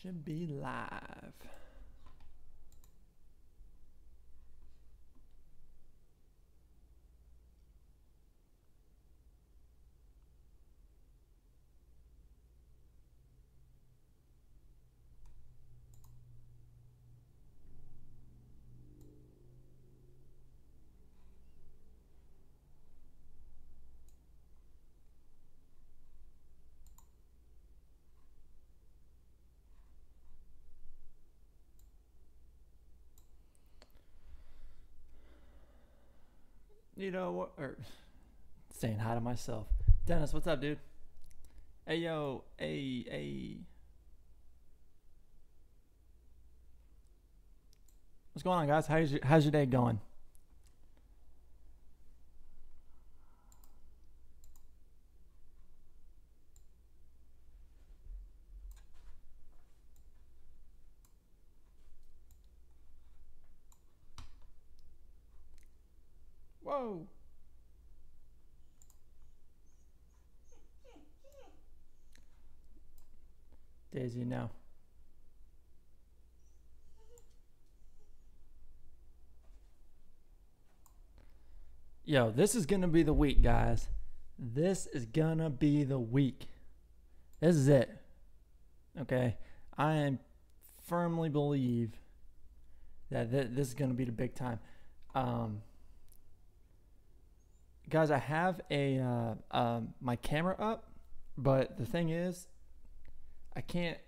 should be live. You know what? Or saying hi to myself. Dennis, what's up, dude? Hey, yo. Hey. What's going on, guys? How's your day going? Whoa. Daisy, no. Yo, this is going to be the week, guys. This is going to be the week. This is it. Okay? I firmly believe that this is going to be the big time. Guys, I have my camera up, but the thing is, I can't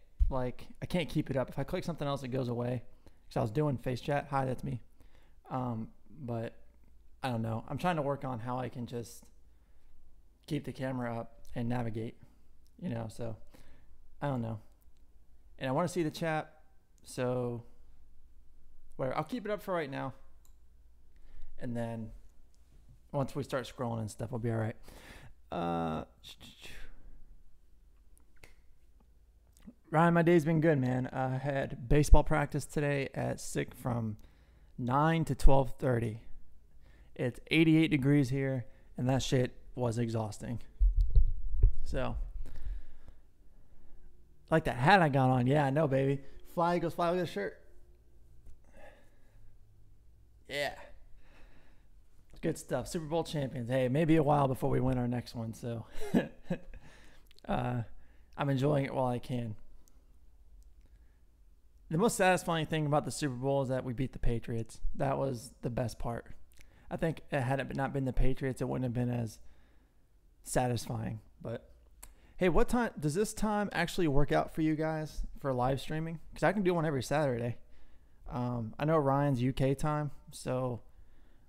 keep it up. If I click something else, it goes away. So I was doing face chat. Hi, that's me. But I don't know. I'm trying to work on how I can just keep the camera up and navigate. So I don't know. And I want to see the chat. So whatever. I'll keep it up for right now. And then once we start scrolling and stuff, we'll be all right. Ryan, my day's been good, man. I had baseball practice today at SICK from 9 to 12:30. It's 88 degrees here, and that shit was exhausting. So, like that hat I got on. Yeah, I know, baby. Fly Eagles, fly with a shirt. Yeah. Good stuff. Super Bowl champions. Hey, it may be a while before we win our next one, so I'm enjoying it while I can. The most satisfying thing about the Super Bowl is that we beat the Patriots. That was the best part. I think had it not been the Patriots, it wouldn't have been as satisfying. But hey, what time does this time actually work out for you guys for live streaming? Because I can do one every Saturday. I know Ryan's UK time, so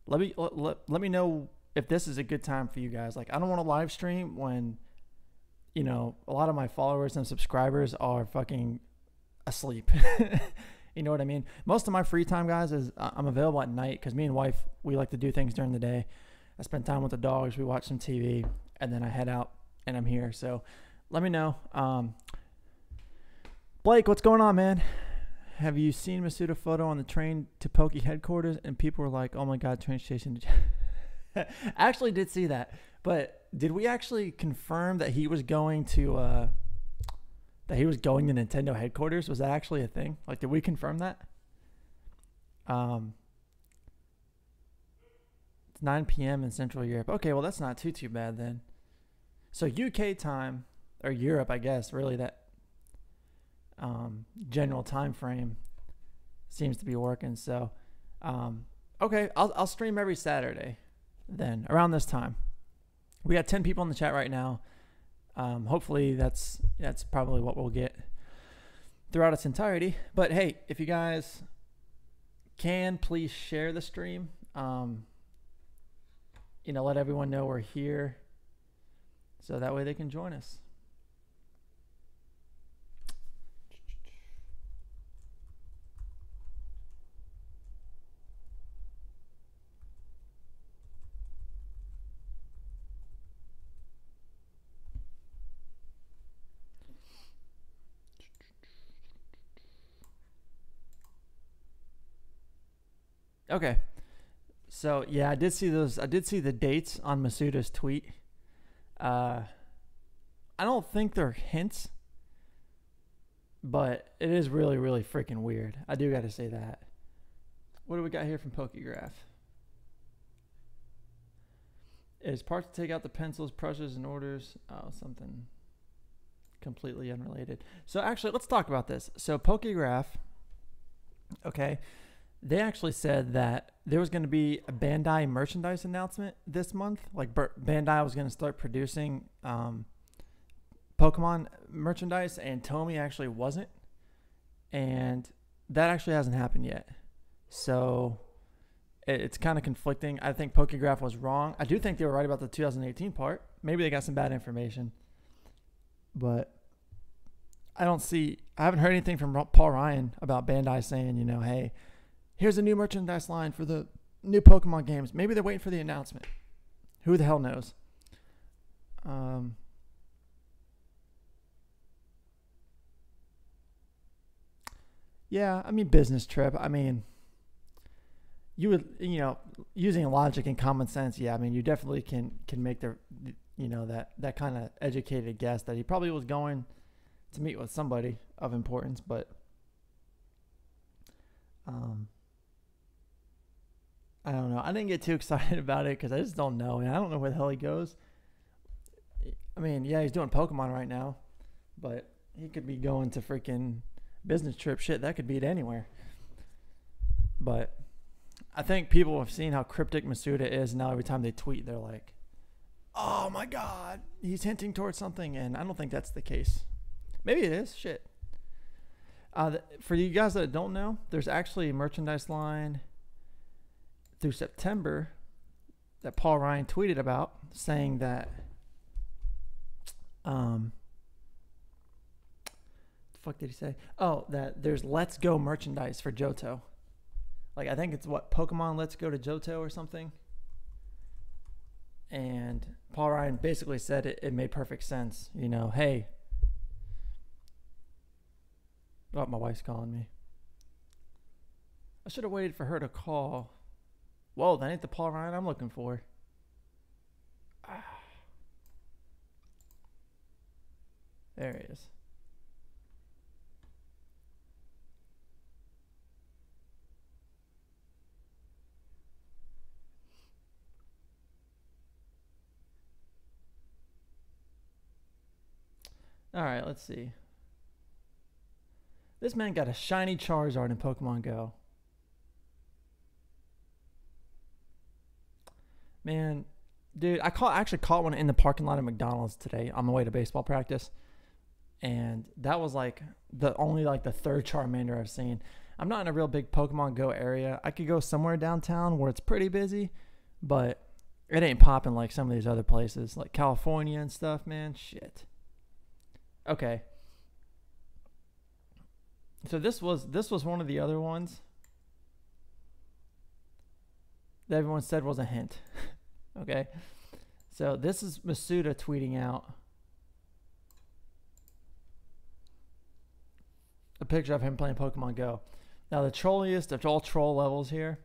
let me know if this is a good time for you guys. Like, I don't want to live stream when, a lot of my followers and subscribers are fucking asleep. You know what I mean? Most of my free time, guys, is I'm available at night because me and wife, we like to do things during the day. I spend time with the dogs. We watch some TV, and then I head out, and I'm here. So let me know. Blake, what's going on, man? Have you seen Masuda photo on the train to Pokey headquarters? And people were like, oh, my God, train station. I actually did see that. But did we actually confirm that he was going to Nintendo headquarters? Was that actually a thing? Like, did we confirm that? It's 9 p.m. in Central Europe. Okay, well, that's not too bad then. So UK time, or Europe, I guess, really that general time frame seems to be working. So, okay, I'll stream every Saturday then around this time. We got 10 people in the chat right now. Hopefully that's probably what we'll get throughout its entirety. But hey, if you guys can, please share the stream. Let everyone know we're here, so that way they can join us. Okay. So, yeah, I did see those. I did see the dates on Masuda's tweet. I don't think they're hints, But it is really, really freaking weird. I do got to say that. What do we got here from Pokegraph? It is part to take out the pencils, brushes, and orders. Oh, something completely unrelated. So actually, let's talk about this. So Pokegraph, okay, they actually said that there was going to be a Bandai merchandise announcement this month. Like Bandai was going to start producing Pokemon merchandise, and Tomy actually wasn't. And that actually hasn't happened yet. So it's kind of conflicting. I think Pokegraph was wrong. I do think they were right about the 2018 part. Maybe they got some bad information. But I haven't heard anything from Paul Ryan about Bandai saying, you know, hey, here's a new merchandise line for the new Pokemon games. Maybe they're waiting for the announcement. Who the hell knows? Yeah, I mean, business trip. I mean, you would, you know, using logic and common sense, yeah, I mean, you definitely can make the, you know, that kind of educated guess that he probably was going to meet with somebody of importance, but I don't know. I didn't get too excited about it because I just don't know. And I don't know where the hell he goes. I mean, yeah, he's doing Pokemon right now, but he could be going to freaking business trip. Shit, that could be it anywhere. But I think people have seen how cryptic Masuda is now. Every time they tweet, they're like, oh my God, he's hinting towards something. And I don't think that's the case. Maybe it is. Shit. For you guys that don't know, there's actually a merchandise line through September that Paul Ryan tweeted about, saying that the fuck did he say? Oh, that there's Let's Go merchandise for Johto. Like, I think it's what, Pokemon Let's Go to Johto or something. And Paul Ryan basically said it made perfect sense. You know, hey. Oh, my wife's calling me. I should have waited for her to call. Whoa, that ain't the Paul Ryan I'm looking for. There he is. All right, let's see. This man got a shiny Charizard in Pokemon Go. Man, dude, I actually caught one in the parking lot of McDonald's today on the way to baseball practice. And that was like the third Charmander I've seen. I'm not in a real big Pokemon Go area. I could go somewhere downtown where it's pretty busy, but it ain't popping like some of these other places, like California and stuff, man. Shit. Okay. So this was one of the other ones that everyone said was a hint. Okay. So this is Masuda tweeting out a picture of him playing Pokemon Go. Now the trolliest of all troll levels here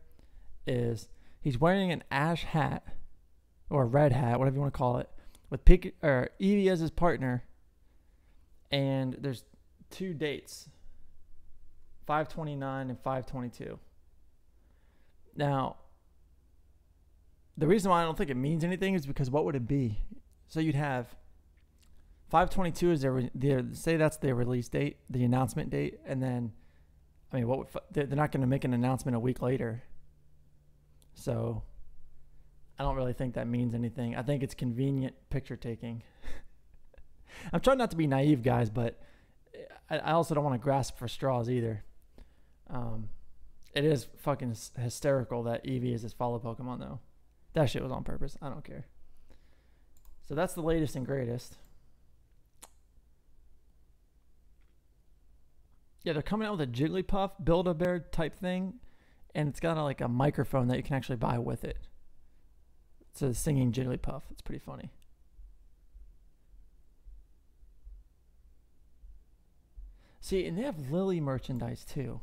is he's wearing an ash hat or a red hat, whatever you want to call it, with Eevee as his partner, and there's two dates, 5/29 and 5/22. Now, the reason why I don't think it means anything is because what would it be? So you'd have 5/22 is say that's their release date, the announcement date, and then, I mean, they're not going to make an announcement a week later. So I don't really think that means anything. I think it's convenient picture taking. I'm trying not to be naive, guys, but I also don't want to grasp for straws either. It is fucking hysterical that Eevee is his follow Pokemon, though. That shit was on purpose. I don't care. So that's the latest and greatest. Yeah, they're coming out with a Jigglypuff Build-A-Bear type thing, and it's got like a microphone that you can actually buy with it. It's a singing Jigglypuff. It's pretty funny. See, and they have Lily merchandise too.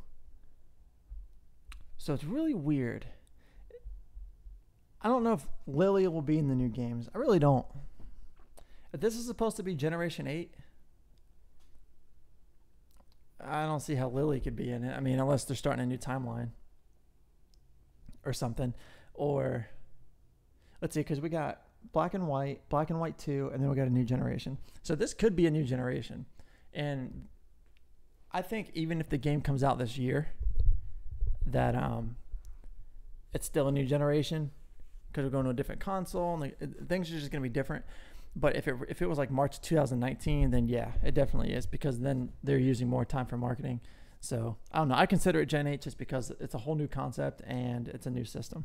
So it's really weird. I don't know if Lily will be in the new games. I really don't. If this is supposed to be Generation 8, I don't see how Lily could be in it. I mean, unless they're starting a new timeline or something. Or let's see, because we got Black and White 2, and then we got a New Generation. So this could be a New Generation. And I think even if the game comes out this year, that it's still a New Generation because we're going to a different console and things are just going to be different. But if it was like March 2019, then yeah, it definitely is, because then they're using more time for marketing. So I don't know. I consider it Gen 8 just because it's a whole new concept and it's a new system.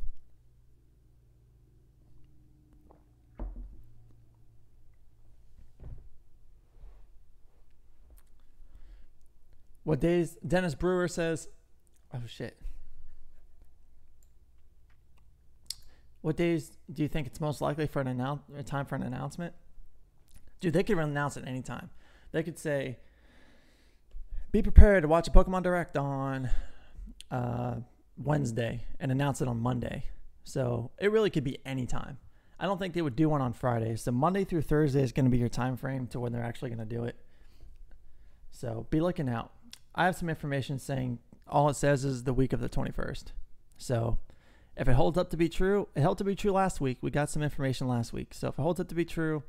What days? Dennis Brewer says, oh shit. What days do you think it's most likely for a time for an announcement? Dude, they could announce it any time. They could say, be prepared to watch a Pokemon Direct on Wednesday and announce it on Monday. So it really could be any time. I don't think they would do one on Friday. So Monday through Thursday is going to be your time frame to when they're actually going to do it. So be looking out. I have some information saying all it says is the week of the 21st. So if it holds up to be true, it held to be true last week. We got some information last week. So if it holds up to be true,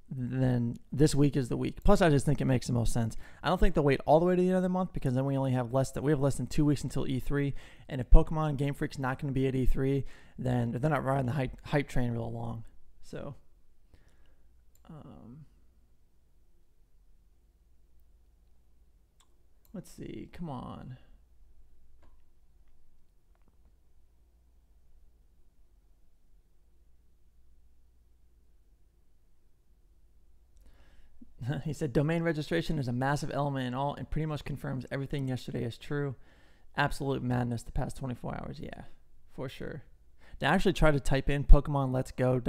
then this week is the week. Plus, I just think it makes the most sense. I don't think they'll wait all the way to the end of the month, because then we have less than 2 weeks until E3. And if Pokemon and Game Freak's not going to be at E3, then they're not riding the hype train real long. So, let's see. Come on. He said domain registration is a massive element in all and pretty much confirms everything yesterday is true. Absolute madness the past 24 hours. Yeah, for sure. Now, I actually tried to type in Pokemon Let's Go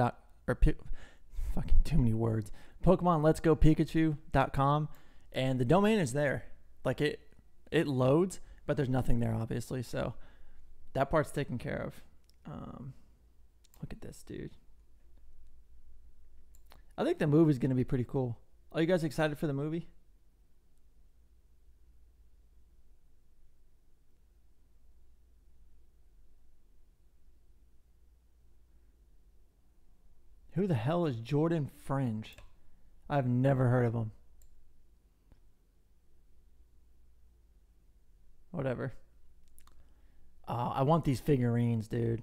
fucking too many words. Pokemon Let's Go Pikachu.com, and the domain is there. Like it loads, but there's nothing there, obviously. So that part's taken care of. Look at this, dude. I think the movie's going to be pretty cool. Are you guys excited for the movie? Who the hell is Jordan Fringe? I've never heard of him. Whatever. I want these figurines, dude.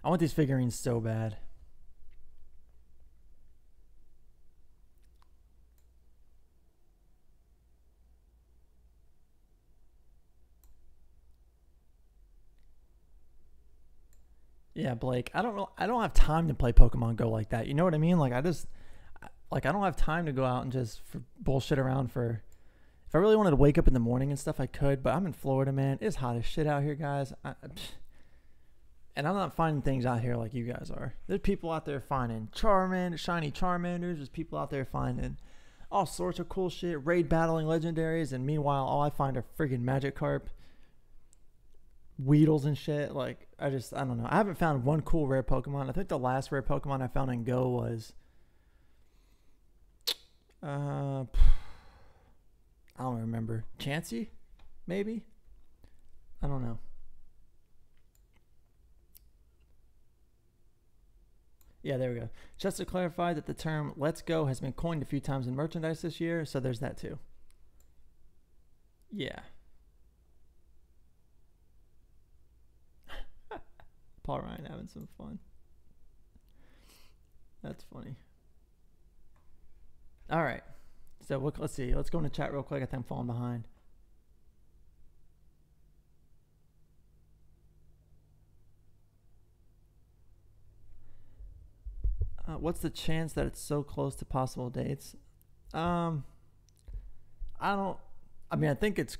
I want these figurines so bad. Yeah, Blake. I don't have time to play Pokemon Go like that. You know what I mean? Like I don't have time to go out and just bullshit around for. If I really wanted to wake up in the morning and stuff, I could. But I'm in Florida, man. It's hot as shit out here, guys. And I'm not finding things out here like you guys are. There's people out there finding shiny Charmanders. There's people out there finding all sorts of cool shit, raid battling legendaries. And meanwhile, all I find are friggin' Magikarp, Weedles and shit. Like, I don't know. I haven't found one cool rare Pokemon. I think the last rare Pokemon I found in Go was I don't remember. Chansey? Maybe? I don't know. Yeah, there we go. Just to clarify that the term "Let's Go" has been coined a few times in merchandise this year, so there's that too. Yeah. Paul Ryan having some fun. That's funny. All right. So let's see. Let's go into chat real quick. I think I'm falling behind. What's the chance that it's so close to possible dates? I think there's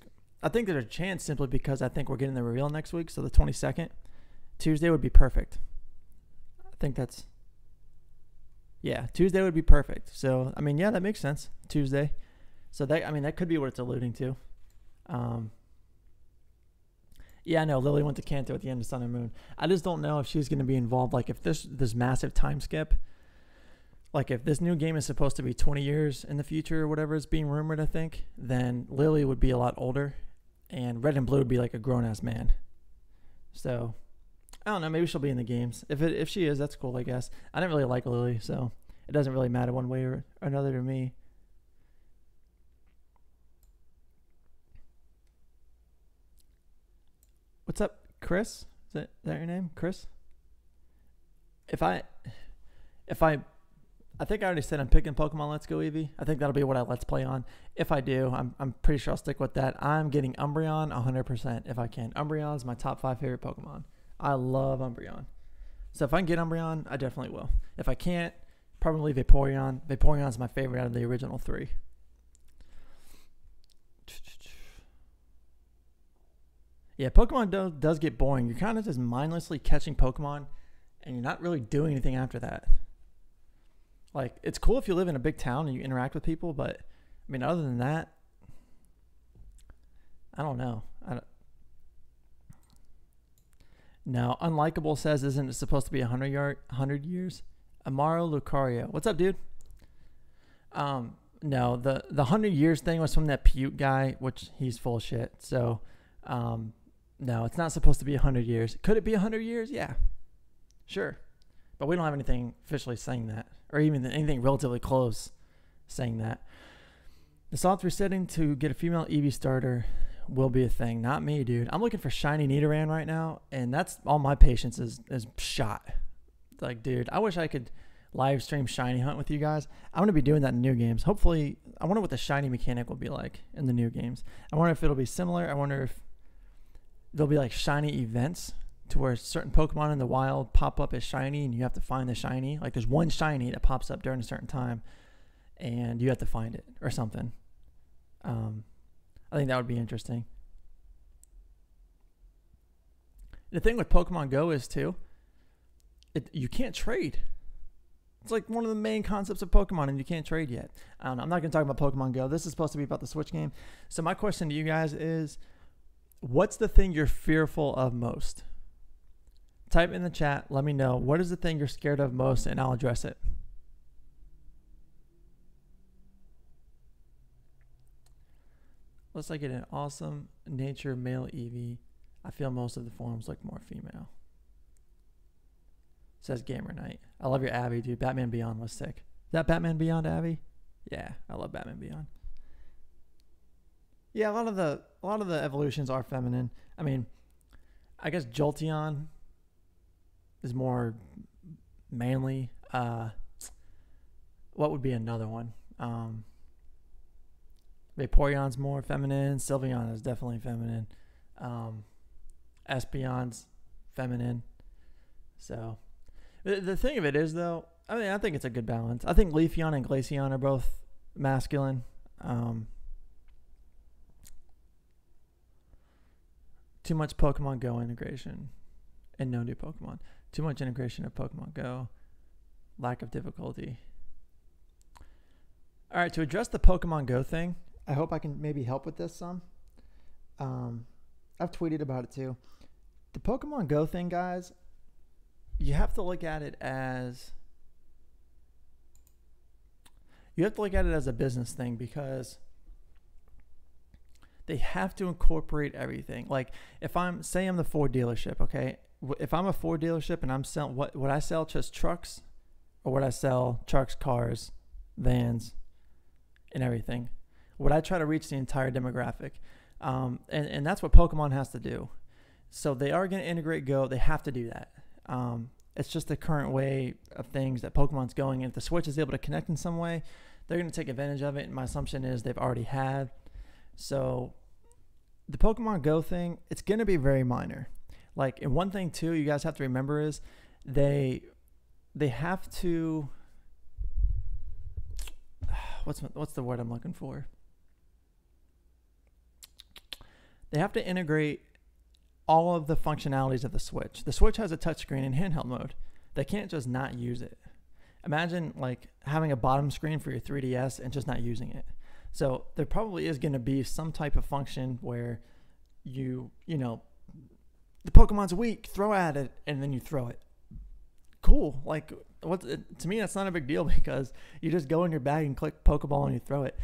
a chance simply because I think we're getting the reveal next week. So the 22nd, Tuesday would be perfect. I think that's, yeah, Tuesday would be perfect. So, I mean, yeah, that makes sense. Tuesday. So that could be what it's alluding to. Yeah, I know. Lily went to Kanto at the end of Sun and Moon. I just don't know if she's going to be involved. Like, if this massive time skip, like if this new game is supposed to be 20 years in the future or whatever is being rumored, I think, then Lily would be a lot older and Red and Blue would be like a grown-ass man. So, I don't know. Maybe she'll be in the games. If she is, that's cool, I guess. I didn't really like Lily, so it doesn't really matter one way or another to me. What's up, Chris? Is that your name, Chris? I think I already said I'm picking Pokemon Let's Go Eevee. I think that'll be what I Let's Play on. If I do, I'm pretty sure I'll stick with that. I'm getting Umbreon 100% if I can. Umbreon's my top 5 favorite Pokemon. I love Umbreon. So if I can get Umbreon, I definitely will. If I can't, probably Vaporeon. Vaporeon's my favorite out of the original 3. Yeah, Pokemon does get boring. You're kind of just mindlessly catching Pokemon, and you're not really doing anything after that. Like, it's cool if you live in a big town and you interact with people, but, I mean, other than that, I don't know. No, Unlikable says, isn't it supposed to be 100 years? Amaro Lucario. What's up, dude? No, the 100 years thing was from that Puke guy, which he's full of shit. So, no, it's not supposed to be 100 years. Could it be 100 years? Yeah, sure. But we don't have anything officially saying that, or even anything relatively close saying that. The soft resetting to get a female Eevee starter will be a thing. Not me, dude. I'm looking for shiny Nidoran right now, and that's all my patience is shot. Like, dude, I wish I could live stream shiny hunt with you guys. I'm going to be doing that in new games. Hopefully, I wonder what the shiny mechanic will be like in the new games. I wonder if it'll be similar. I wonder if there'll be like shiny events to where certain Pokemon in the wild pop up as shiny and you have to find the shiny. Like there's one shiny that pops up during a certain time and you have to find it or something. I think that would be interesting. The thing with Pokemon Go is too, you can't trade. It's like one of the main concepts of Pokemon and you can't trade yet. I don't know. I'm not going to talk about Pokemon Go. This is supposed to be about the Switch game. So my question to you guys is, what's the thing you're fearful of most? Type in the chat. Let me know. What is the thing you're scared of most, and I'll address it. Looks like an awesome nature male Eevee. I feel most of the forms look more female. Says Gamer Knight. I love your Abby, dude. Batman Beyond was sick. Is that Batman Beyond, Abby? Yeah, I love Batman Beyond. Yeah, a lot of the evolutions are feminine. I mean, I guess Jolteon is more manly. What would be another one? Vaporeon's more feminine. Sylveon is definitely feminine. Espeon's feminine. So the thing of it is, though, I mean, I think it's a good balance. I think Leafeon and Glaceon are both masculine. Too much Pokemon Go integration and no new Pokemon. Too much integration of Pokemon Go. Lack of difficulty. All right, to address the Pokemon Go thing, I hope I can maybe help with this some. I've tweeted about it too. The Pokemon Go thing, guys, you have to look at it as a business thing because they have to incorporate everything. Like if I'm the Ford dealership, okay? If I'm a Ford dealership and I'm selling, would I sell just trucks or would I sell trucks, cars, vans, and everything? Would I try to reach the entire demographic? And that's what Pokemon has to do. So they are going to integrate Go. They have to do that. It's just the current way of things that Pokemon's going. And if the Switch is able to connect in some way, they're going to take advantage of it. And my assumption is they've already had. So the Pokemon Go thing, it's going to be very minor. Like, and one thing too, you guys have to remember is they have to, what's the word I'm looking for? They have to integrate all of the functionalities of the Switch. The Switch has a touchscreen in handheld mode. They can't just not use it. Imagine like having a bottom screen for your 3DS and just not using it. So there probably is going to be some type of function where you know, the Pokemon's weak, throw at it, and then you throw it. Cool. Like, to me, that's not a big deal because you just go in your bag and click Pokeball and you throw it.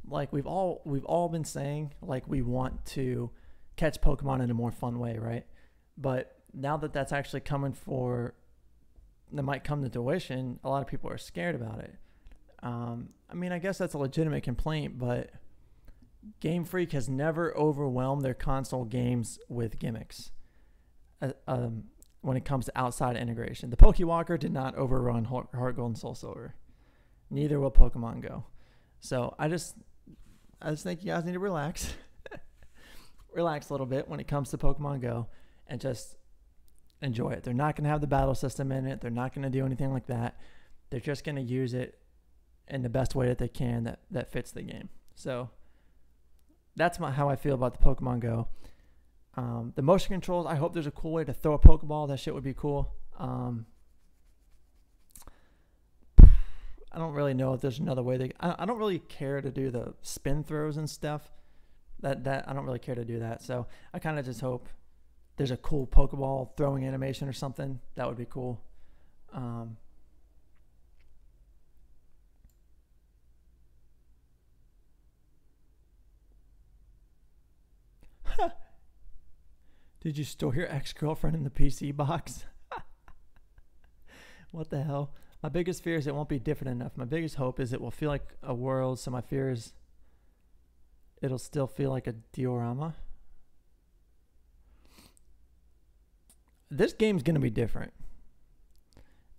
Like we've all been saying, like we want to catch Pokemon in a more fun way, right? But now that that's actually that might come to fruition, a lot of people are scared about it. I mean, I guess that's a legitimate complaint, but Game Freak has never overwhelmed their console games with gimmicks. When it comes to outside integration, the Pokewalker did not overrun Heart Gold and Soul Silver. Neither will Pokemon Go. So I just think you guys need to relax, relax a little bit when it comes to Pokemon Go, and just enjoy it. They're not going to have the battle system in it. They're not going to do anything like that. They're just going to use it in the best way that they can that fits the game. So that's how I feel about the Pokemon Go. The motion controls, I hope there's a cool way to throw a Pokeball. That shit would be cool. I don't really know if there's another way. I don't really care to do the spin throws and stuff. That I don't really care to do that. So I kind of just hope there's a cool Pokeball throwing animation or something. That would be cool. Did you store your ex-girlfriend in the PC box? What the hell? My biggest fear is it won't be different enough. My biggest hope is it will feel like a world, so my fear is it'll still feel like a diorama. This game's going to be different.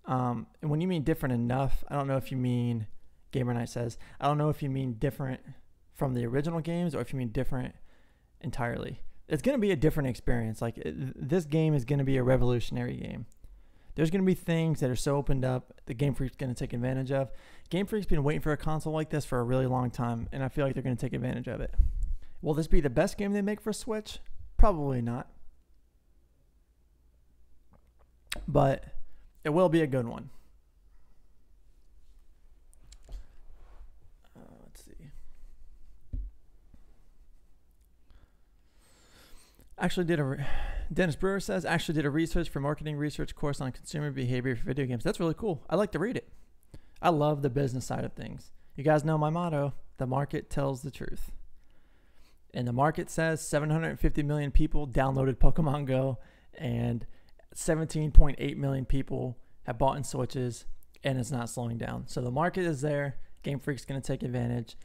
And when you mean different enough, I don't know if you mean, Gamer Knight says, I don't know if you mean different from the original games or if you mean different entirely. It's going to be a different experience. Like this game is going to be a revolutionary game. There's going to be things that are so opened up the Game Freak's going to take advantage of. Game Freak's been waiting for a console like this for a really long time, and I feel like they're going to take advantage of it. Will this be the best game they make for Switch? Probably not. But it will be a good one. Let's see. Dennis Brewer says, actually did a research for marketing research course on consumer behavior for video games. That's really cool. I like to read it. I love the business side of things. You guys know my motto, the market tells the truth. And the market says 750 million people downloaded Pokemon Go and 17.8 million people have bought in Switches, and it's not slowing down. So the market is there. Game Freak's going to take advantage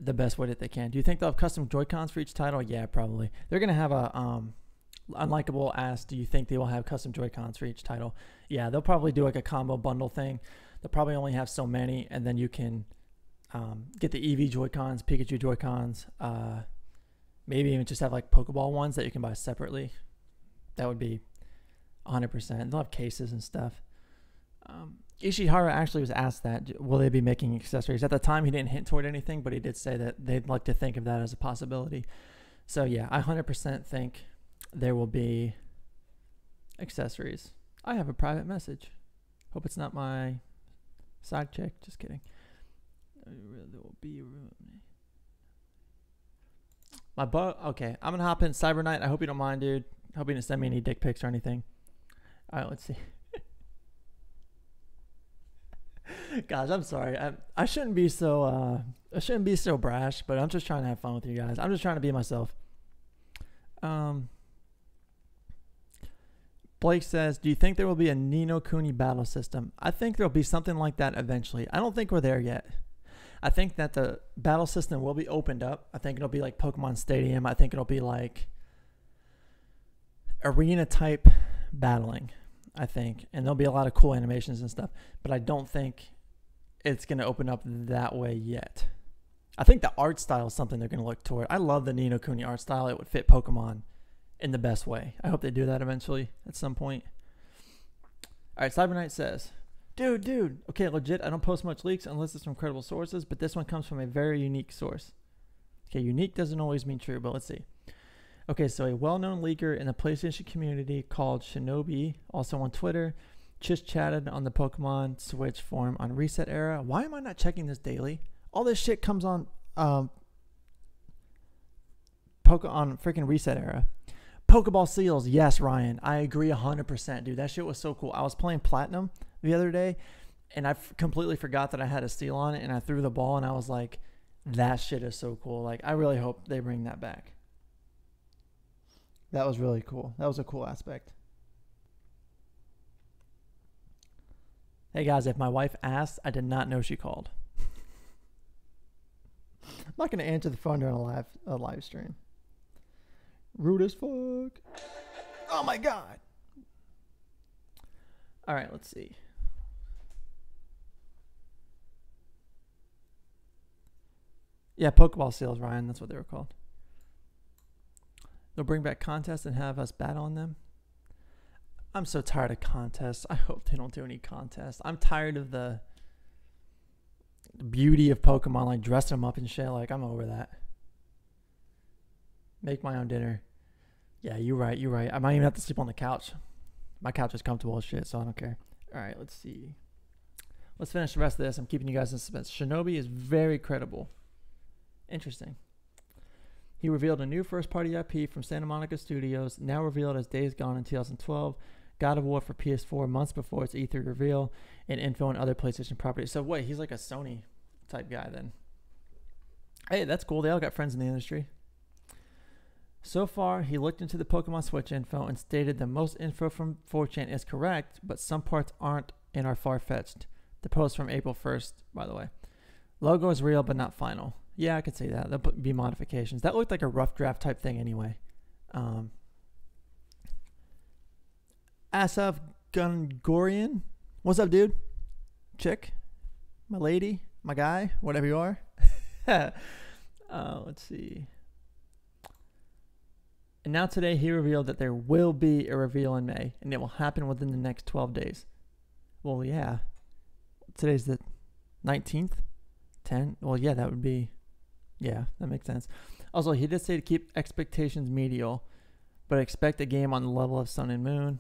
the best way that they can. Do you think they'll have custom Joy-Cons for each title? Yeah, probably. They're going to have a Unlikable asked, do you think they will have custom Joy-Cons for each title? Yeah, they'll probably do like a combo bundle thing. They'll probably only have so many, and then you can get the Eevee Joy-Cons, Pikachu Joy-Cons, maybe even just have like Pokeball ones that you can buy separately. That would be 100%. They'll have cases and stuff. Ishihara actually was asked that, will they be making accessories? At the time, he didn't hint toward anything, but he did say that they'd like to think of that as a possibility. So yeah, I 100% think there will be accessories. I have a private message. Hope it's not my side chick. Just kidding. There will be my butt. Okay, I'm gonna hop in Cyber Knight. I hope you don't mind, dude. Hope you didn't send me any dick pics or anything. All right, let's see. Guys, I'm sorry. I shouldn't be so brash, but I'm just trying to have fun with you guys. I'm just trying to be myself. Blake says, do you think there will be a Ni no Kuni battle system? I think there'll be something like that eventually. I don't think we're there yet. I think that the battle system will be opened up. I think it'll be like Pokemon Stadium. I think it'll be like arena type battling, I think. And there'll be a lot of cool animations and stuff. But I don't think it's going to open up that way yet. I think the art style is something they're going to look toward. I love the Ni no Kuni art style. It would fit Pokemon in the best way. I hope they do that eventually at some point. All right, Cyber Knight says, dude, okay, legit, I don't post much leaks unless it's from credible sources, but this one comes from a very unique source. Okay, unique doesn't always mean true, but let's see. Okay, so a well-known leaker in the PlayStation community called Shinobi, also on Twitter, just chatted on the Pokemon Switch forum on Reset Era. Why am I not checking this daily? All this shit comes on freaking Reset Era. Pokeball seals, yes, Ryan. I agree 100%, dude. That shit was so cool. I was playing Platinum the other day, and I completely forgot that I had a seal on it, and I threw the ball, and I was like, that shit is so cool. Like, I really hope they bring that back. That was really cool. That was a cool aspect. Hey guys, if my wife asked, I did not know she called. I'm not going to answer the phone during a live stream. Rude as fuck. Oh my god. All right, let's see. Yeah, Pokeball seals, Ryan. That's what they were called. They'll bring back contests and have us battle on them. I'm so tired of contests. I hope they don't do any contests. I'm tired of the beauty of Pokemon, like dressing them up and shit. Like, I'm over that. Make my own dinner. Yeah, you're right. You're right. I might even have to sleep on the couch. My couch is comfortable as shit, so I don't care. All right, let's see. Let's finish the rest of this. I'm keeping you guys in suspense. Shinobi is very credible. Interesting. He revealed a new first-party IP from Santa Monica Studios, now revealed as Days Gone in 2012, God of War for PS4 months before its E3 reveal, and info on other PlayStation properties. So wait, he's like a Sony type guy then. Hey, that's cool. They all got friends in the industry. So far, he looked into the Pokemon Switch info and stated that most info from 4chan is correct, but some parts aren't and are far-fetched. The post from April 1st, by the way. Logo is real, but not final. Yeah, I could see that. There'll be modifications. That looked like a rough draft type thing anyway. Asaf Gungorian. What's up, dude? Chick? My lady? My guy? Whatever you are. Let's see. And now today he revealed that there will be a reveal in May, and it will happen within the next 12 days. Well, yeah. Today's the 19th? 10? Well, yeah, that would be... Yeah, that makes sense. Also, he did say to keep expectations medial, but expect a game on the level of Sun and Moon.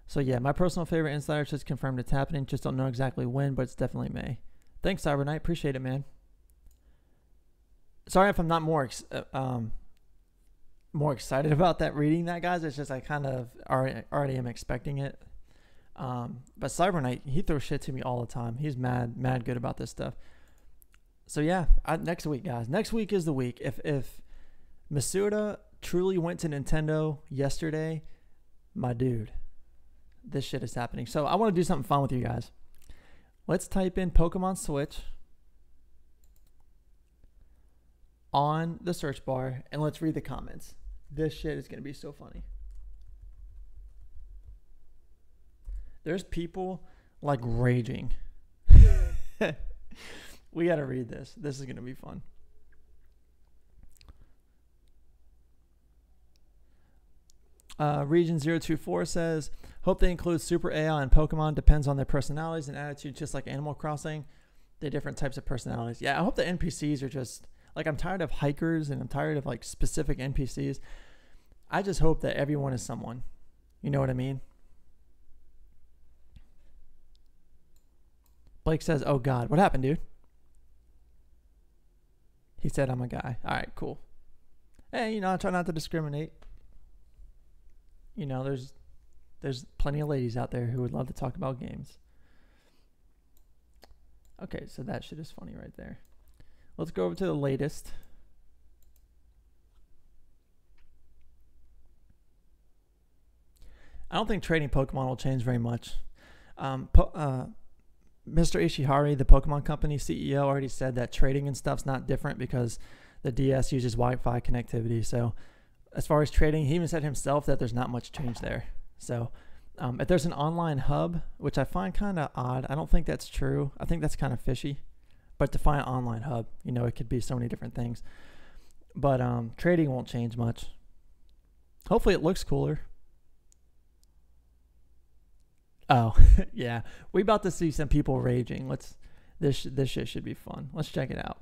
So yeah, my personal favorite insider just confirmed it's happening. Just don't know exactly when, but it's definitely May. Thanks, Cyber Knight. Appreciate it, man. Sorry if I'm not more excited about that reading that, guys. It's just I kind of already am expecting it. But Cyber Knight, he throws shit to me all the time. He's mad good about this stuff. So yeah, next week, guys. Next week is the week. If Masuda truly went to Nintendo yesterday, my dude, this shit is happening. So I want to do something fun with you guys. Let's type in Pokemon Switch on the search bar and let's read the comments. This shit is going to be so funny. There's people like raging. We got to read this. This is going to be fun. Region 024 says, hope they include Super AI and Pokemon. Depends on their personalities and attitudes, just like Animal Crossing. The different types of personalities. Yeah, I hope the NPCs are just... Like, I'm tired of hikers and I'm tired of, like, specific NPCs. I just hope that everyone is someone. You know what I mean? Blake says, oh, God. What happened, dude? He said, I'm a guy. All right, cool. Hey, you know, I try not to discriminate. You know, there's plenty of ladies out there who would love to talk about games. Okay, so that shit is funny right there. Let's go over to the latest. I don't think trading Pokemon will change very much. Mr. Ishihari, the Pokemon Company CEO, already said that trading and stuff's not different because the DS uses Wi-Fi connectivity. So as far as trading, he even said himself that there's not much change there. So if there's an online hub, which I find kind of odd, I don't think that's true. I think that's kind of fishy. But to find an online hub, you know, it could be so many different things. But trading won't change much. Hopefully it looks cooler. Oh, yeah. We about to see some people raging. This shit should be fun. Let's check it out.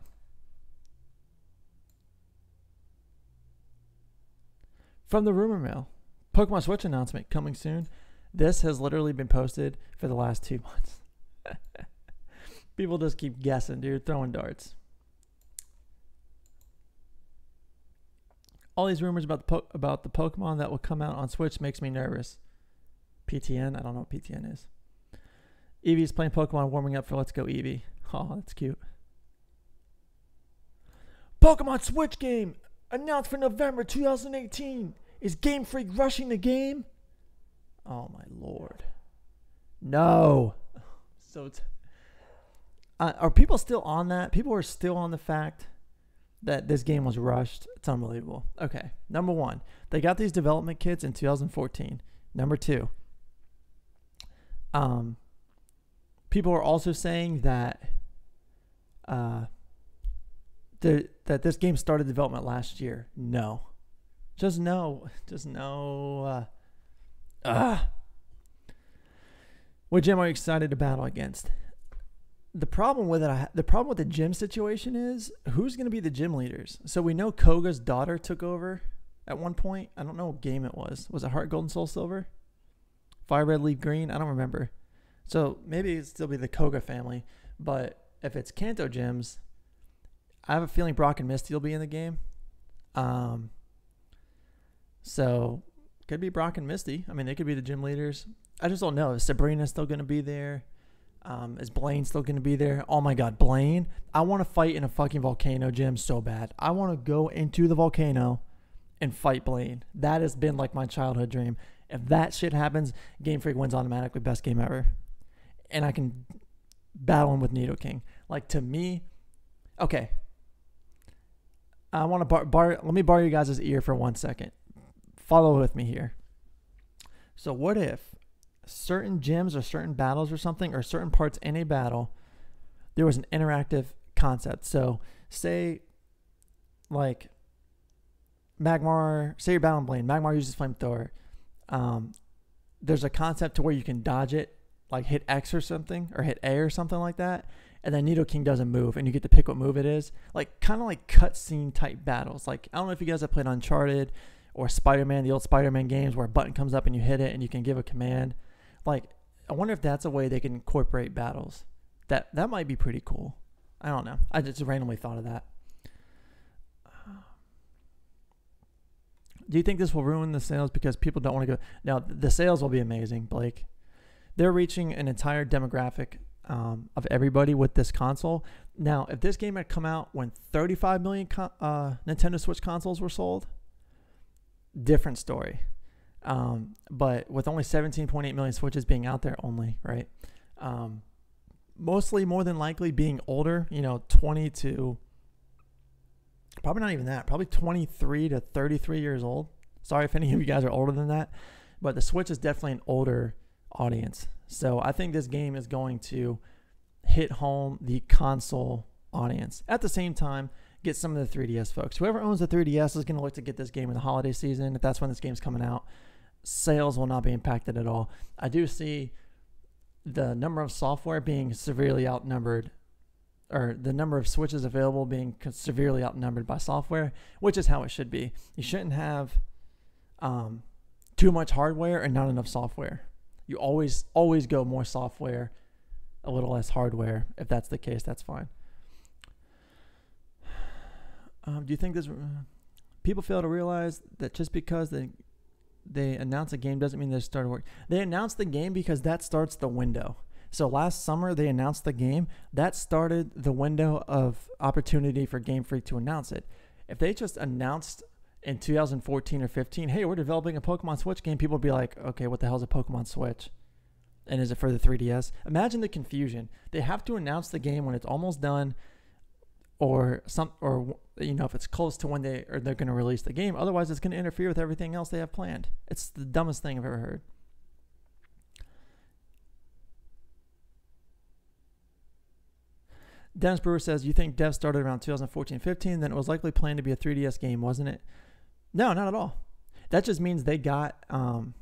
From the rumor mill, Pokemon Switch announcement coming soon. This has literally been posted for the last 2 months. People just keep guessing, dude, throwing darts. All these rumors about the Pokemon that will come out on Switch makes me nervous. PTN? I don't know what PTN is. Eevee's playing Pokemon, warming up for Let's Go Eevee. Oh, that's cute. Pokemon Switch game announced for November 2018. Is Game Freak rushing the game? Oh my lord. No. Are people still on that? People are still on the fact that this game was rushed. It's unbelievable. Okay. Number one, they got these development kits in 2014. Number two, people are also saying that that this game started development last year. No. Just no. What gym are you excited to battle against? The problem with the gym situation is who's going to be the gym leaders. So we know Koga's daughter took over at one point. I don't know what game it was. Was it Heart Gold and Soul Silver? Fire Red Leaf Green? I don't remember. So maybe it'd still be the Koga family. But if it's Kanto gyms, I have a feeling Brock and Misty will be in the game. So could be Brock and Misty. I mean, they could be the gym leaders. I just don't know. Is Sabrina still going to be there? Is Blaine still going to be there? Oh my God, Blaine. I want to fight in a fucking volcano gym so bad. I want to go into the volcano and fight Blaine. That has been like my childhood dream. If that shit happens, Game Freak wins automatically. Best game ever. And I can battle him with Nidoking. Like, to me, okay. I want to let me borrow you guys' ear for 1 second. Follow with me here. So what if certain gyms or certain battles or something, or certain parts in a battle, there was an interactive concept? So say like Magmar, say you're battling Blaine, Magmar uses flamethrower. There's a concept to where you can dodge it, like hit X or something, or hit A or something like that, and then Nidoking doesn't move, and you get to pick what move it is. Like, kind of like cutscene type battles. Like, I don't know if you guys have played Uncharted or Spider-Man, the old Spider-Man games where a button comes up and you hit it and you can give a command. Like, I wonder if that's a way they can incorporate battles. That might be pretty cool. I don't know. I just randomly thought of that. Do you think this will ruin the sales because people don't want to go? Now, the sales will be amazing, Blake. They're reaching an entire demographic of everybody with this console. Now, if this game had come out when 35 million Nintendo Switch consoles were sold, different story. But with only 17.8 million Switches being out there only, right? Mostly, more than likely, being older, 20 to, probably not even that, probably 23 to 33 years old. Sorry if any of you guys are older than that, but the Switch is definitely an older audience. So I think this game is going to hit home the console audience. At the same time, get some of the 3DS folks. Whoever owns the 3DS is going to look to get this game in the holiday season. If that's when this game's coming out, sales will not be impacted at all. I do see the number of software being severely outnumbered, or the number of Switches available being severely outnumbered by software, which is how it should be. You shouldn't have too much hardware and not enough software. You always go more software, a little less hardware. If that's the case, that's fine. Do you think this? People fail to realize that just because they announce a game doesn't mean they started work. They announced the game because that starts the window. So last summer they announced the game. That started the window of opportunity for Game Freak to announce it. If they just announced in 2014 or 15, hey, we're developing a Pokemon Switch game, people would be like, okay, what the hell is a Pokemon Switch? And is it for the 3DS? Imagine the confusion. They have to announce the game when it's almost done, or if it's close to when they're going to release the game. Otherwise, it's going to interfere with everything else they have planned. It's the dumbest thing I've ever heard. Dennis Brewer says, you think devs started around 2014-15, then it was likely planned to be a 3DS game, wasn't it? No, not at all. That just means they got the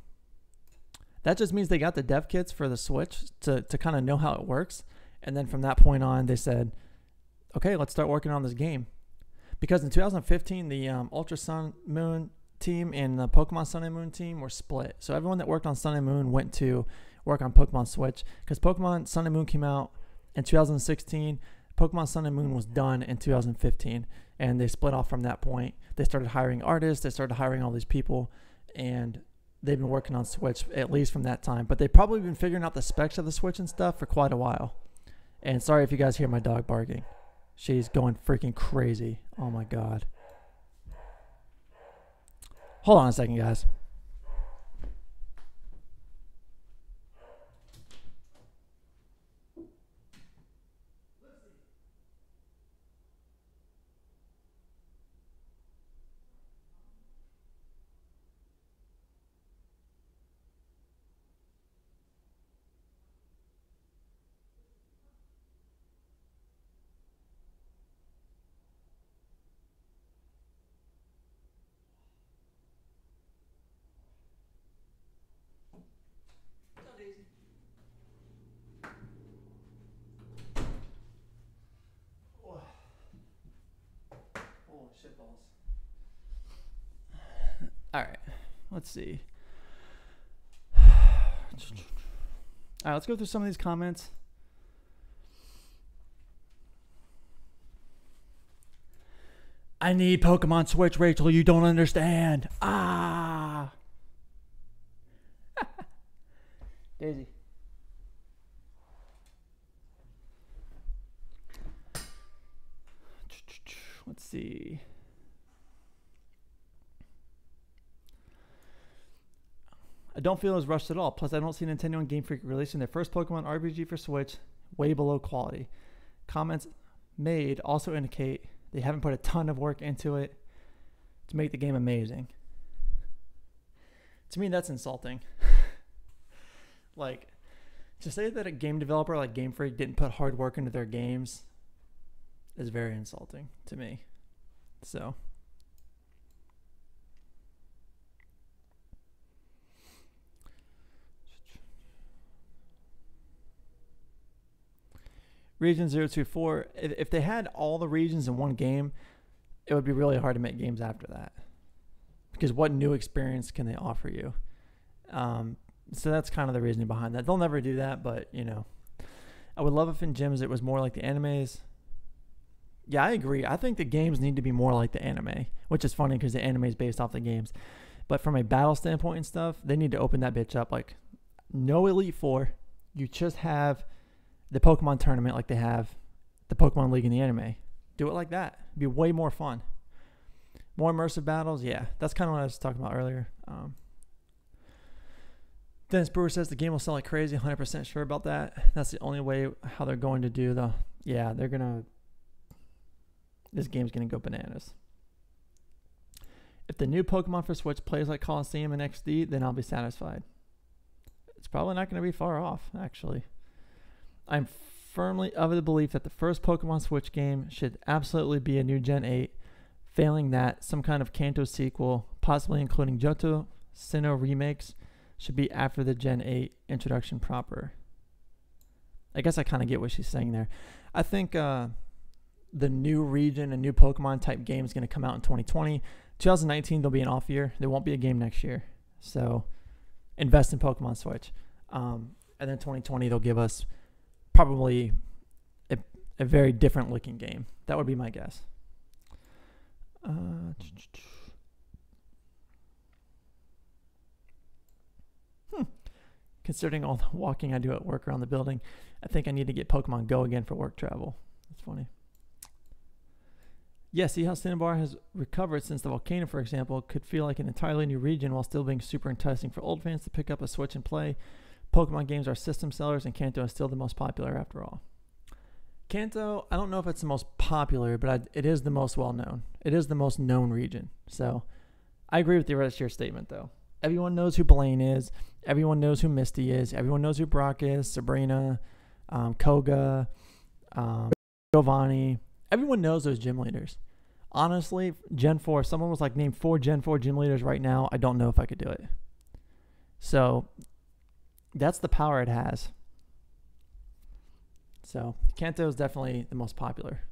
dev kits for the Switch to kind of know how it works. And then from that point on, they said, okay, let's start working on this game. Because in 2015, the Ultra Sun Moon team and the Pokemon Sun and Moon team were split. So everyone that worked on Sun and Moon went to work on Pokemon Switch. Because Pokemon Sun and Moon came out in 2016. Pokemon Sun and Moon was done in 2015. And they split off from that point. They started hiring artists. They started hiring all these people. And they've been working on Switch at least from that time. But they've probably been figuring out the specs of the Switch and stuff for quite a while. And sorry if you guys hear my dog barking. She's going freaking crazy. Oh my god. Hold on a second, guys. Shitballs. All right, let's see. All right, let's go through some of these comments. I need Pokemon Switch, Rachel. You don't understand. Ah. Daisy. Let's see. I don't feel as rushed at all. Plus, I don't see Nintendo and Game Freak releasing their first Pokemon RPG for Switch way below quality. Comments made also indicate they haven't put a ton of work into it to make the game amazing. To me, that's insulting. Like, to say that a game developer like Game Freak didn't put hard work into their games is very insulting to me. So, Region 024, if they had all the regions in one game, it would be really hard to make games after that. Because what new experience can they offer you? So that's kind of the reasoning behind that. They'll never do that, but, you know. I would love if in gyms it was more like the animes. Yeah, I agree. I think the games need to be more like the anime, which is funny because the anime is based off the games. But from a battle standpoint and stuff, they need to open that bitch up. Like, no Elite Four. You just have the Pokemon tournament like they have the Pokemon League in the anime. Do it like that. It'd be way more fun. More immersive battles. Yeah, that's kind of what I was talking about earlier. Dennis Brewer says the game will sell like crazy. 100% sure about that. That's the only way how they're going to do the... Yeah, they're going to... This game's going to go bananas. If the new Pokemon for Switch plays like Coliseum and XD, then I'll be satisfied. It's probably not going to be far off, actually. I'm firmly of the belief that the first Pokemon Switch game should absolutely be a new Gen 8. Failing that, some kind of Kanto sequel, possibly including Johto, Sinnoh remakes, should be after the Gen 8 introduction proper. I guess I kind of get what she's saying there. I think the new region and new Pokemon type game is going to come out in 2020. 2019, there'll be an off year. There won't be a game next year. So invest in Pokemon Switch. And then 2020, they'll give us probably a very different looking game. That would be my guess. Considering all the walking I do at work around the building, I think I need to get Pokemon Go again for work travel. That's funny. Yeah, see how Cinnabar has recovered since the volcano, for example, could feel like an entirely new region while still being super enticing for old fans to pick up a Switch and play. Pokemon games are system sellers, and Kanto is still the most popular after all. Kanto, I don't know if it's the most popular, but it is the most well-known. It is the most known region. So I agree with the rest of your statement, though. Everyone knows who Blaine is. Everyone knows who Misty is. Everyone knows who Brock is, Sabrina, Koga, Giovanni. Everyone knows those gym leaders. Honestly, Gen 4, if someone was like, name 4 Gen 4 gym leaders right now, I don't know if I could do it. So that's the power it has. So Kanto is definitely the most popular.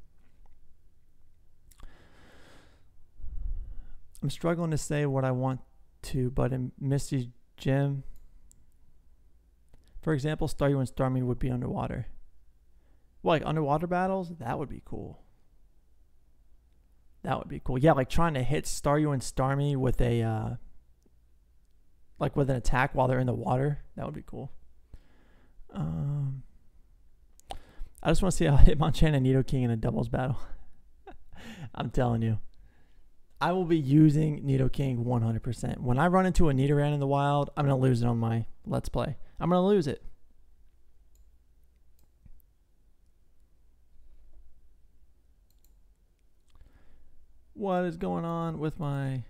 I'm struggling to say what I want to, but in Misty's gym, for example, Staryu and Starmie would be underwater. Well, like underwater battles? That would be cool. That would be cool. Yeah, like trying to hit Staryu and Starmie with a like with an attack while they're in the water. That would be cool. I just want to see how Hitmonchan and Nidoking in a doubles battle. I'm telling you. I will be using Nidoking 100%. When I run into a Nidoran in the wild, I'm going to lose it on my Let's Play. I'm going to lose it. What is going on with my...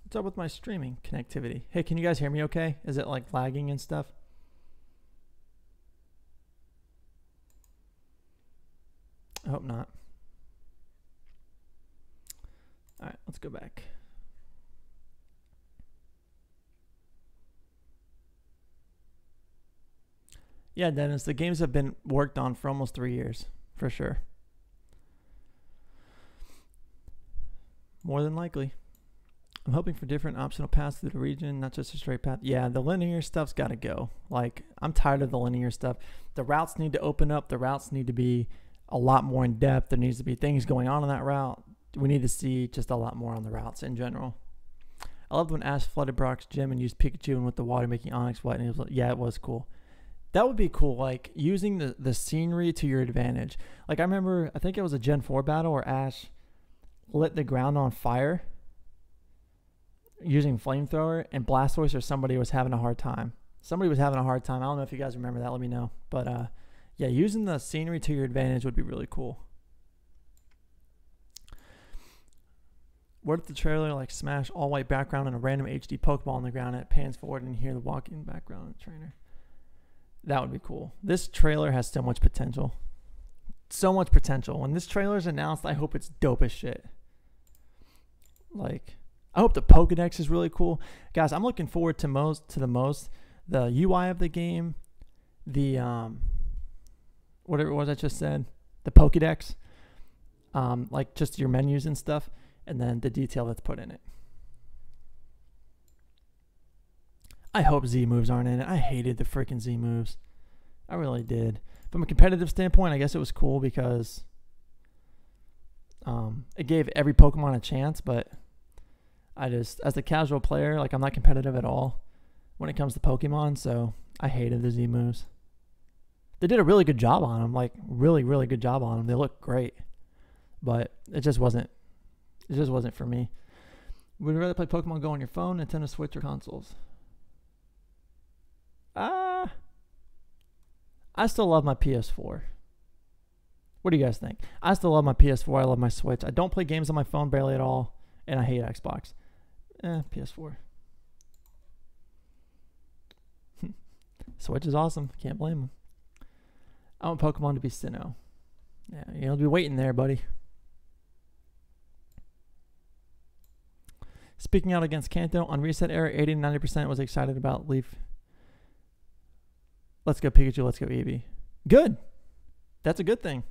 What's up with my streaming connectivity? Hey, can you guys hear me okay? Is it like lagging and stuff? I hope not. All right, let's go back. Yeah, Dennis, the games have been worked on for almost 3 years, for sure. More than likely. I'm hoping for different optional paths through the region, not just a straight path. Yeah, the linear stuff's got to go. Like, I'm tired of the linear stuff. The routes need to open up. The routes need to be a lot more in depth. There needs to be things going on that route. We need to see just a lot more on the routes in general. I loved when Ash flooded Brock's gym and used Pikachu and with the water making Onyx wet. And it was, yeah, it was cool. That would be cool, like using the scenery to your advantage. Like I remember, I think it was a Gen 4 battle where Ash lit the ground on fire using flamethrower, and Blastoise or somebody was having a hard time. Somebody was having a hard time. I don't know if you guys remember that. Let me know. But yeah, using the scenery to your advantage would be really cool. What if the trailer like smash all white background and a random HD Pokeball on the ground and it pans forward and you hear the walking background of the trainer? That would be cool. This trailer has so much potential. So much potential. When this trailer is announced, I hope it's dope as shit. Like, I hope the Pokedex is really cool. Guys, I'm looking forward to the UI of the game, the whatever it was I just said, the Pokedex, like just your menus and stuff, and then the detail that's put in it. I hope Z moves aren't in it. I hated the freaking Z moves. I really did. From a competitive standpoint, I guess it was cool because it gave every Pokemon a chance, but I just, as a casual player, like I'm not competitive at all when it comes to Pokemon, so I hated the Z moves. They did a really good job on them, like really, really good job on them. They look great, but it just wasn't for me. Would you rather play Pokemon Go on your phone, Nintendo Switch, or consoles? I still love my PS4. What do you guys think? I still love my PS4. I love my Switch. I don't play games on my phone barely at all, and I hate Xbox. PS4. Switch is awesome. Can't blame them. I want Pokemon to be Sinnoh. Yeah, you'll be waiting there, buddy. Speaking out against Kanto, on reset era, 80-90% was excited about Leaf. Let's go Pikachu, let's go Eevee. Good. That's a good thing.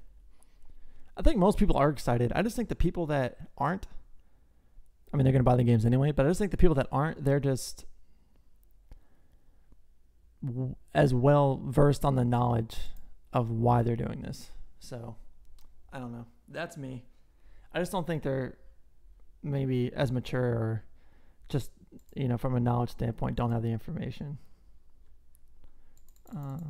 I think most people are excited. I just think the people that aren't, I mean, they're going to buy the games anyway, but I just think the people that aren't, they're just as well versed on the knowledge of why they're doing this. So, I don't know. That's me. I just don't think they're maybe as mature or just, you know, from a knowledge standpoint, don't have the information. Well,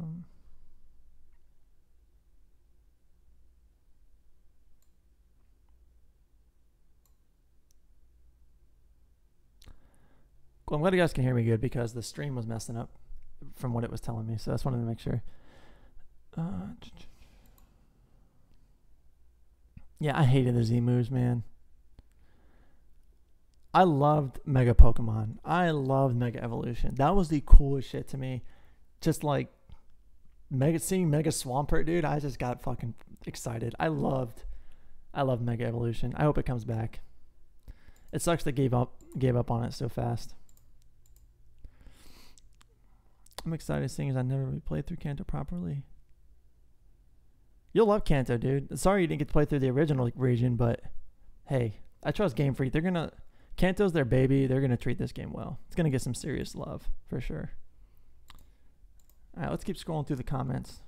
I'm glad you guys can hear me good because the stream was messing up from what it was telling me, so I just wanted to make sure. Yeah, I hated the Z moves, man. I loved Mega Pokemon. I loved Mega Evolution. That was the coolest shit to me. Just like seeing Mega Swampert, dude, I just got fucking excited. I loved Mega Evolution. I hope it comes back. It sucks they gave up on it so fast. I'm excited seeing as I never really played through Kanto properly. You'll love Kanto, dude. Sorry you didn't get to play through the original region, but hey, I trust Game Freak. Kanto's their baby. They're going to treat this game well. It's going to get some serious love for sure. All right, let's keep scrolling through the comments.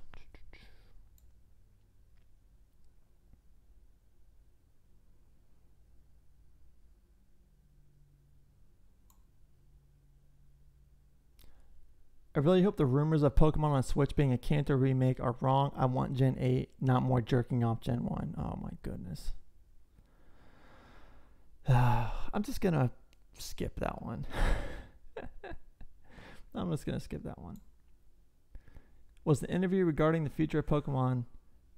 I really hope the rumors of Pokemon on Switch being a Kanto remake are wrong. I want Gen 8, not more jerking off Gen 1. Oh my goodness. I'm just going to skip that one. I'm just going to skip that one. Was the interview regarding the future of Pokemon,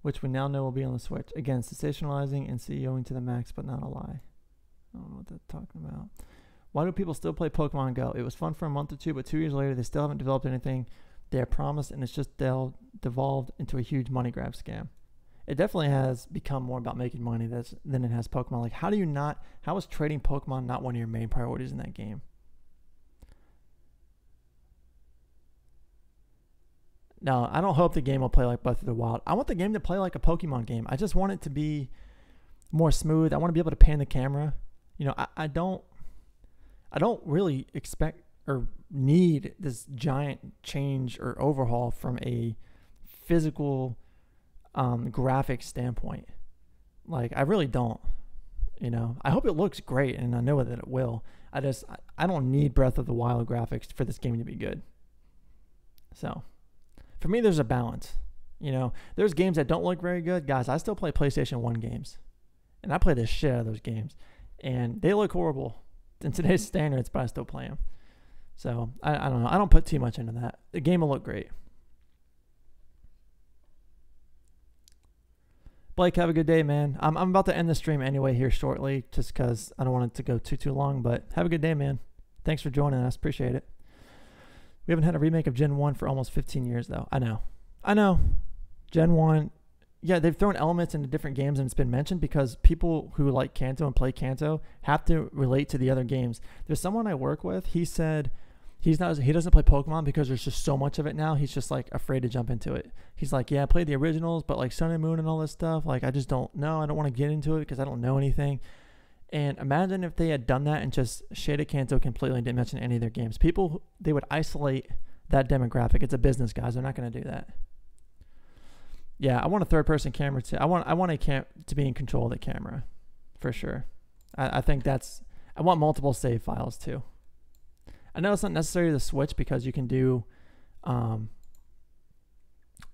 which we now know will be on the Switch, again, sensationalizing and CEOing to the max, but not a lie. I don't know what they're talking about. Why do people still play Pokemon Go? It was fun for a month or two, but 2 years later, they still haven't developed anything they have promised, and it's just devolved into a huge money grab scam. It definitely has become more about making money than it has Pokemon. Like, how is trading Pokemon not one of your main priorities in that game? No, I don't hope the game will play like Breath of the Wild. I want the game to play like a Pokemon game. I just want it to be more smooth. I want to be able to pan the camera. You know, I don't really expect or need this giant change or overhaul from a physical graphic standpoint. Like, I really don't. You know, I hope it looks great, and I know that it will. I don't need Breath of the Wild graphics for this game to be good. So, for me, there's a balance. You know, there's games that don't look very good. Guys, I still play PlayStation 1 games, and I play the shit out of those games, and they look horrible in today's standards, but I still play them. So, I don't know. I don't put too much into that. The game will look great. Blake, have a good day, man. I'm about to end the stream anyway here shortly, just because I don't want it to go too long, but have a good day, man. Thanks for joining us. Appreciate it. We haven't had a remake of Gen 1 for almost 15 years, though. I know. Gen 1, yeah, they've thrown elements into different games, and it's been mentioned because people who like Kanto and play Kanto have to relate to the other games. There's someone I work with. He said he doesn't play Pokemon because there's just so much of it now. He's just like afraid to jump into it. He's like, yeah, I played the originals, but like Sun and Moon and all this stuff, like I just don't know. I don't want to get into it because I don't know anything. And imagine if they had done that and just shaded Kanto completely and didn't mention any of their games. People, they would isolate that demographic. It's a business, guys. They're not going to do that. Yeah, I want a third-person camera too. I want a cam to be in control of the camera, for sure. I think that's. I want multiple save files too. I know it's not necessary to Switch because you can do,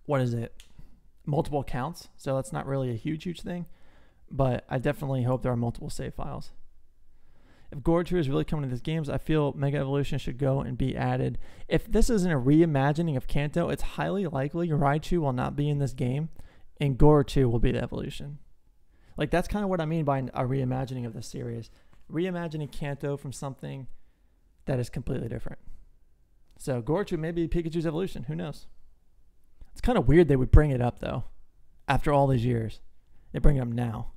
multiple accounts. So that's not really a huge thing. But I definitely hope there are multiple save files. If Gorchu is really coming to these games, I feel Mega Evolution should go and be added. If this isn't a reimagining of Kanto, it's highly likely Raichu will not be in this game, and Gorchu will be the evolution. Like, that's kind of what I mean by a reimagining of the series. Reimagining Kanto from something that is completely different. So Gorchu may be Pikachu's evolution. Who knows? It's kind of weird they would bring it up, though, after all these years. They bring it up now.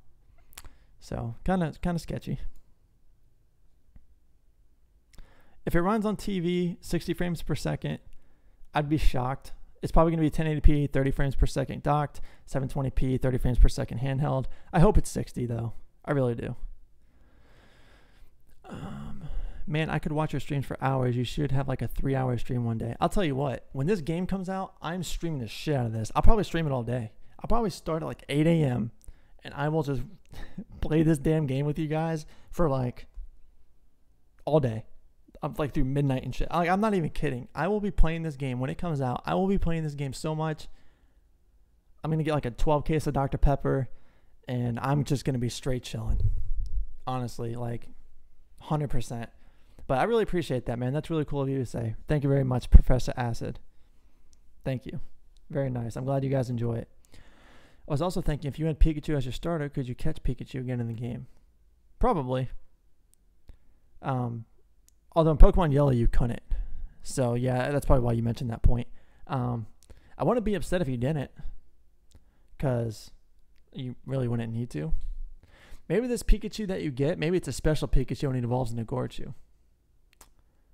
So kind of sketchy. If it runs on TV 60 frames per second, I'd be shocked. It's probably going to be 1080p, 30 frames per second docked, 720p, 30 frames per second handheld. I hope it's 60 though. I really do. Man, I could watch your streams for hours. You should have like a 3-hour stream one day. I'll tell you what, when this game comes out, I'm streaming the shit out of this. I'll probably stream it all day. I'll probably start at like 8 a.m. and I will just play this damn game with you guys for like all day. I'm like through midnight and shit. I'm not even kidding. I will be playing this game when it comes out. I will be playing this game so much. I'm going to get like a 12 case of Dr. Pepper and I'm just going to be straight chilling. Honestly, like 100%. But I really appreciate that, man. That's really cool of you to say. Thank you very much, Professor Acid. Thank you. Very nice. I'm glad you guys enjoy it. I was also thinking, if you had Pikachu as your starter, could you catch Pikachu again in the game? Probably. Although in Pokemon Yellow, you couldn't. So, yeah, that's probably why you mentioned that point. I wouldn't be upset if you didn't. Because you really wouldn't need to. Maybe this Pikachu that you get, maybe it's a special Pikachu and it evolves into Gorchu.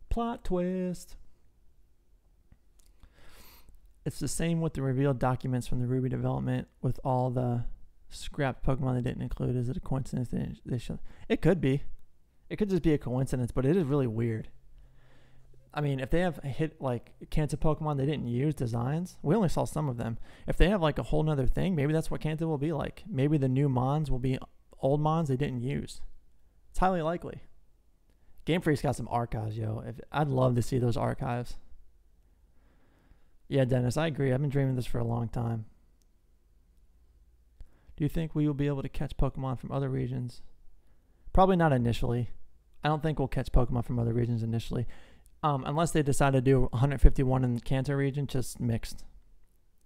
Plot twist. It's the same with the revealed documents from the Ruby development with all the scrapped Pokemon they didn't include. Is it a coincidence they should? It could be. It could just be a coincidence, but it is really weird. I mean, if they have hit like Kanto Pokemon they didn't use designs, we only saw some of them. If they have like a whole nother thing, maybe that's what Kanto will be like. Maybe the new Mons will be old Mons they didn't use. It's highly likely. Game Freak's got some archives, yo. I'd love to see those archives. Yeah, Dennis, I agree. I've been dreaming this for a long time. Do you think we will be able to catch Pokemon from other regions? Probably not initially. I don't think we'll catch Pokemon from other regions initially. Unless they decide to do 151 in the Kanto region, just mixed.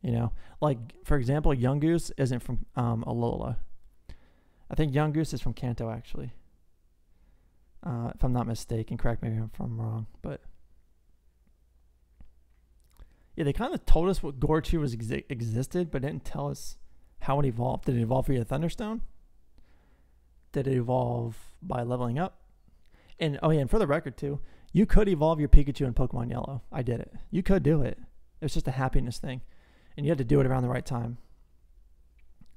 You know? Like, for example, Yungoos isn't from Alola. I think Yungoos is from Kanto, actually. If I'm not mistaken. Correct me if I'm wrong. But yeah, they kind of told us what Gorchu was existed, but didn't tell us how it evolved. Did it evolve via Thunderstone? Did it evolve by leveling up? And oh yeah, and for the record too, you could evolve your Pikachu in Pokemon Yellow. I did it. You could do it. It's just a happiness thing. And you had to do it around the right time.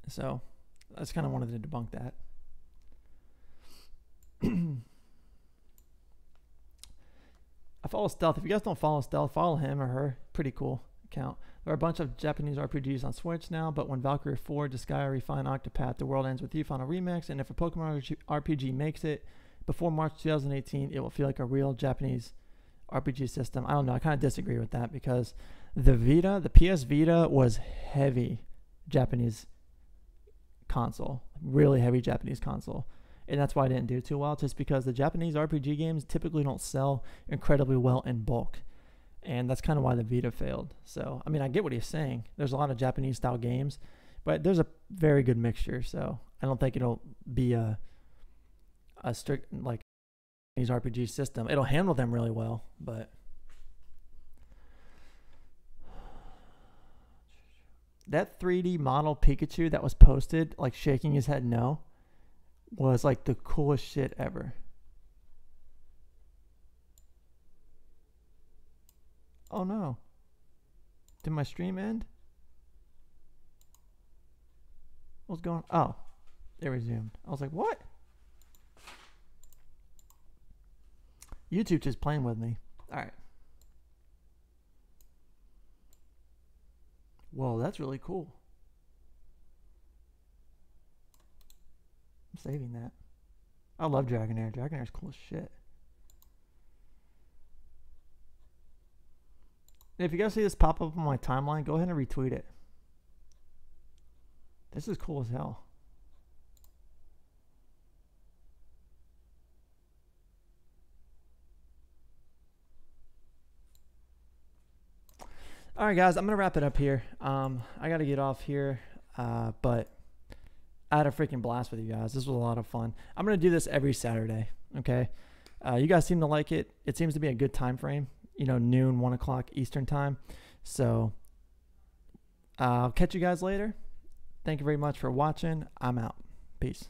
So I just kind of wanted to debunk that. I follow Stealth. If you guys don't follow Stealth, follow him or her. Pretty cool account. There are a bunch of Japanese RPGs on Switch now, but when Valkyrie 4, Disgaea, Refine, Octopath, The World Ends With You, Final Remix, and if a Pokemon RPG makes it before March 2018, it will feel like a real Japanese RPG system. I don't know. I kind of disagree with that because the PS Vita was heavy Japanese console. Really heavy Japanese console. And that's why I didn't do too well, just because the Japanese RPG games typically don't sell incredibly well in bulk. And that's kind of why the Vita failed. So, I mean, I get what he's saying. There's a lot of Japanese-style games, but there's a very good mixture. So, I don't think it'll be a strict, like, Japanese RPG system. It'll handle them really well, but... That 3D model Pikachu that was posted, like, shaking his head no, was, like, the coolest shit ever. Oh no. Did my stream end? What's going on? Oh, it resumed. I was like, what? YouTube just playing with me. Alright. Whoa, that's really cool. I'm saving that. I love Dragonair. Dragonair's cool as shit. And if you guys see this pop up on my timeline, go ahead and retweet it. This is cool as hell. All right, guys, I'm going to wrap it up here. I got to get off here, but I had a freaking blast with you guys. This was a lot of fun. I'm going to do this every Saturday, okay? You guys seem to like it. It seems to be a good time frame. You know, noon, 1 o'clock Eastern time. So I'll catch you guys later. Thank you very much for watching. I'm out. Peace.